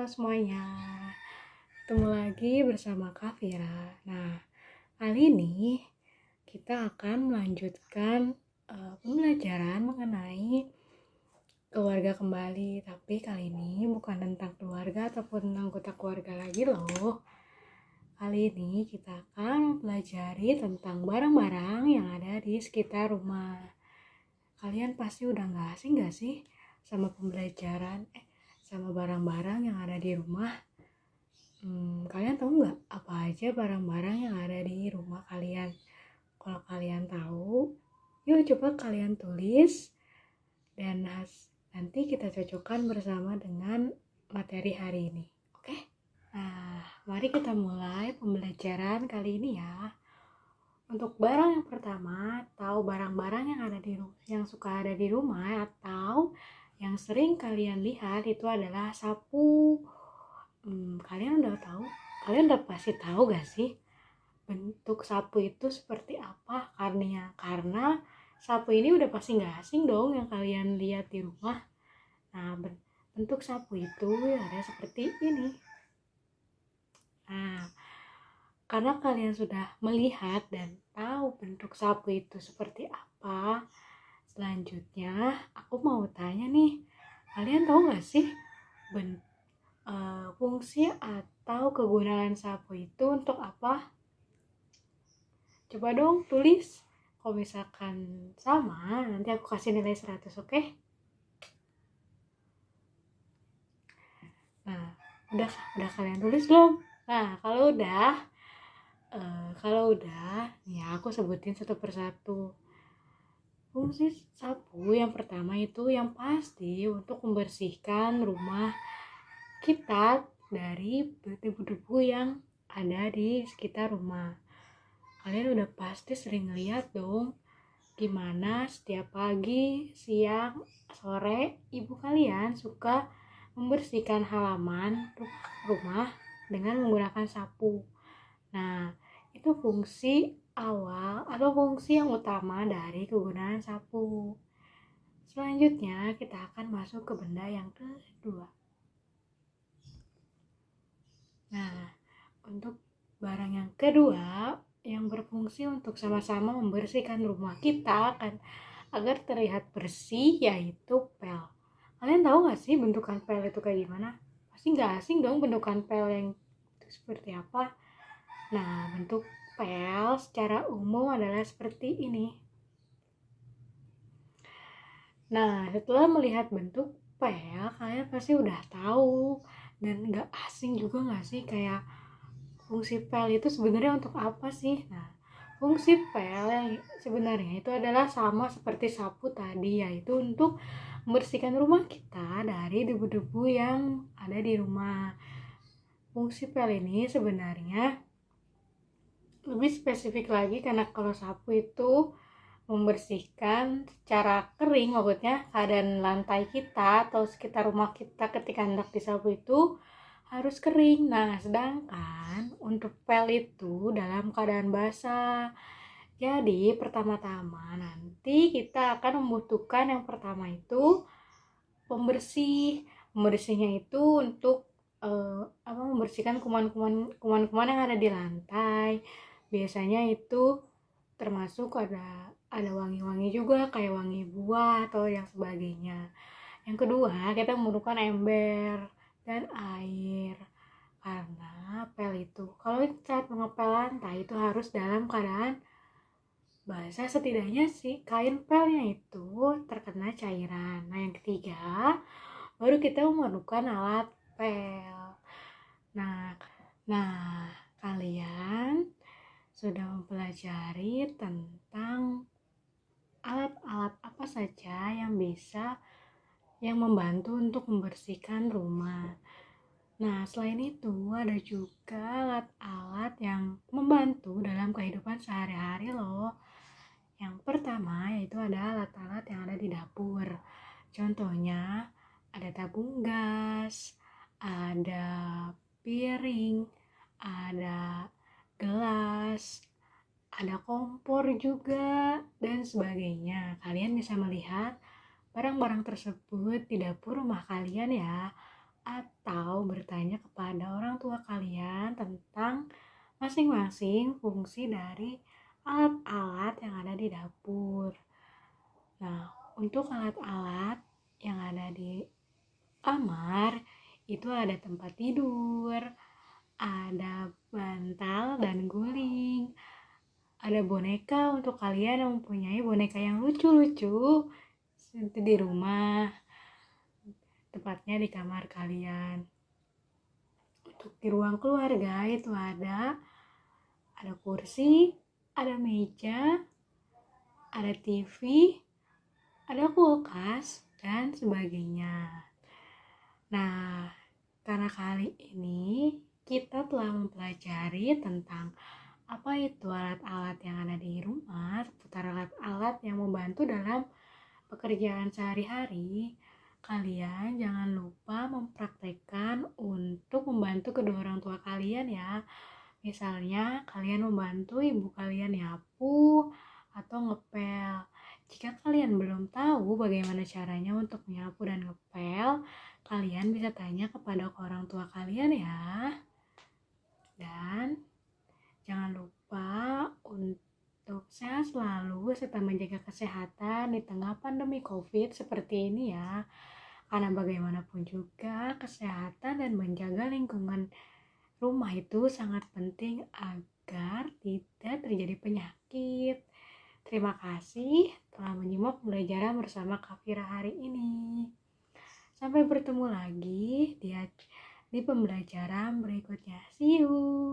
semuanya, ketemu lagi bersama Kak Vira. Nah, kali ini kita akan melanjutkan pembelajaran mengenai keluarga kembali. Tapi kali ini bukan tentang keluarga ataupun anggota keluarga lagi loh. Kali ini kita akan mempelajari tentang barang-barang yang ada di sekitar rumah. Kalian pasti udah gak asing gak sih sama sama barang-barang yang ada di rumah? Kalian tahu nggak apa aja barang-barang yang ada di rumah kalian? Kalau kalian tahu, yuk coba kalian tulis dan nanti kita cocokkan bersama dengan materi hari ini. Oke? Nah, mari kita mulai pembelajaran kali ini ya. Untuk barang yang pertama, tahu barang-barang yang suka ada di rumah atau yang sering kalian lihat itu adalah sapu. Kalian udah pasti tahu gak sih bentuk sapu itu seperti apa? Karena sapu ini udah pasti gak asing dong yang kalian lihat di rumah. Nah, bentuk sapu itu ada seperti ini. Nah, karena kalian sudah melihat dan tahu bentuk sapu itu seperti apa, selanjutnya aku mau tanya nih, kalian tahu gak sih fungsi atau kegunaan sapu itu untuk apa? Coba dong tulis. Kalau misalkan sama, nanti aku kasih nilai 100, oke? Nah, udah kalian tulis belum? Nah, kalau udah, ya aku sebutin satu persatu. Fungsi sapu yang pertama itu yang pasti untuk membersihkan rumah kita dari debu-debu yang ada di sekitar rumah. Kalian udah pasti sering lihat dong gimana setiap pagi, siang, sore ibu kalian suka membersihkan halaman rumah dengan menggunakan sapu. Nah, itu fungsi awal atau fungsi yang utama dari kegunaan sapu. Selanjutnya kita akan masuk ke benda yang kedua. Nah, untuk barang yang kedua yang berfungsi untuk sama-sama membersihkan rumah kita agar terlihat bersih, yaitu pel. Kalian tahu gak sih bentukan pel itu kayak gimana? Pasti gak asing dong bentukan pel yang itu seperti apa. Nah, bentuk pel secara umum adalah seperti ini. Nah, setelah melihat bentuk pel, kalian pasti udah tahu dan gak asing juga gak sih kayak fungsi pel itu sebenarnya untuk apa sih? Nah, fungsi pel yang sebenarnya itu adalah sama seperti sapu tadi, yaitu untuk membersihkan rumah kita dari debu-debu yang ada di rumah. Fungsi pel ini sebenarnya lebih spesifik lagi karena kalau sapu itu membersihkan secara kering, maksudnya keadaan lantai kita atau sekitar rumah kita ketika hendak disapu itu harus kering. Nah, sedangkan untuk pel itu dalam keadaan basah. Jadi pertama-tama nanti kita akan membutuhkan yang pertama itu pembersih. Pembersihnya itu untuk membersihkan kuman-kuman yang ada di lantai. Biasanya itu termasuk ada wangi-wangi juga kayak wangi buah atau yang sebagainya. Yang kedua, kita memerlukan ember dan air, karena pel itu kalau saat mengepel lantai itu harus dalam keadaan basah, setidaknya sih kain pelnya itu terkena cairan. Nah, yang ketiga baru kita memerlukan alat pel. Nah, kalian sudah mempelajari tentang alat-alat apa saja yang membantu untuk membersihkan rumah. Nah, selain itu ada juga alat-alat yang membantu dalam kehidupan sehari-hari loh. Yang pertama yaitu ada alat-alat yang ada di dapur. Contohnya ada tabung gas, ada piring, ada gelas, ada kompor juga, dan sebagainya. Kalian bisa melihat barang-barang tersebut di dapur rumah kalian ya. atau bertanya kepada orang tua kalian tentang masing-masing fungsi dari alat-alat yang ada di dapur. Nah, untuk alat-alat yang ada di kamar itu ada tempat tidur, ada bantal dan guling, ada boneka untuk kalian yang mempunyai boneka yang lucu-lucu di rumah, tepatnya di kamar kalian. Untuk di ruang keluarga itu ada kursi, ada meja, ada TV, ada kulkas, dan sebagainya. Nah, karena kali ini kita telah mempelajari tentang apa itu alat-alat yang ada di rumah, seputar alat-alat yang membantu dalam pekerjaan sehari-hari. Kalian jangan lupa mempraktekkan untuk membantu kedua orang tua kalian ya. Misalnya kalian membantu ibu kalian nyapu atau ngepel. Jika kalian belum tahu bagaimana caranya untuk menyapu dan ngepel, kalian bisa tanya kepada orang tua kalian ya. Dan jangan lupa untuk sehat selalu serta menjaga kesehatan di tengah pandemi COVID seperti ini ya. Karena bagaimanapun juga kesehatan dan menjaga lingkungan rumah itu sangat penting agar tidak terjadi penyakit. Terima kasih telah menyimak pembelajaran bersama Kak Fira hari ini. Sampai bertemu lagi di pembelajaran berikutnya. See you.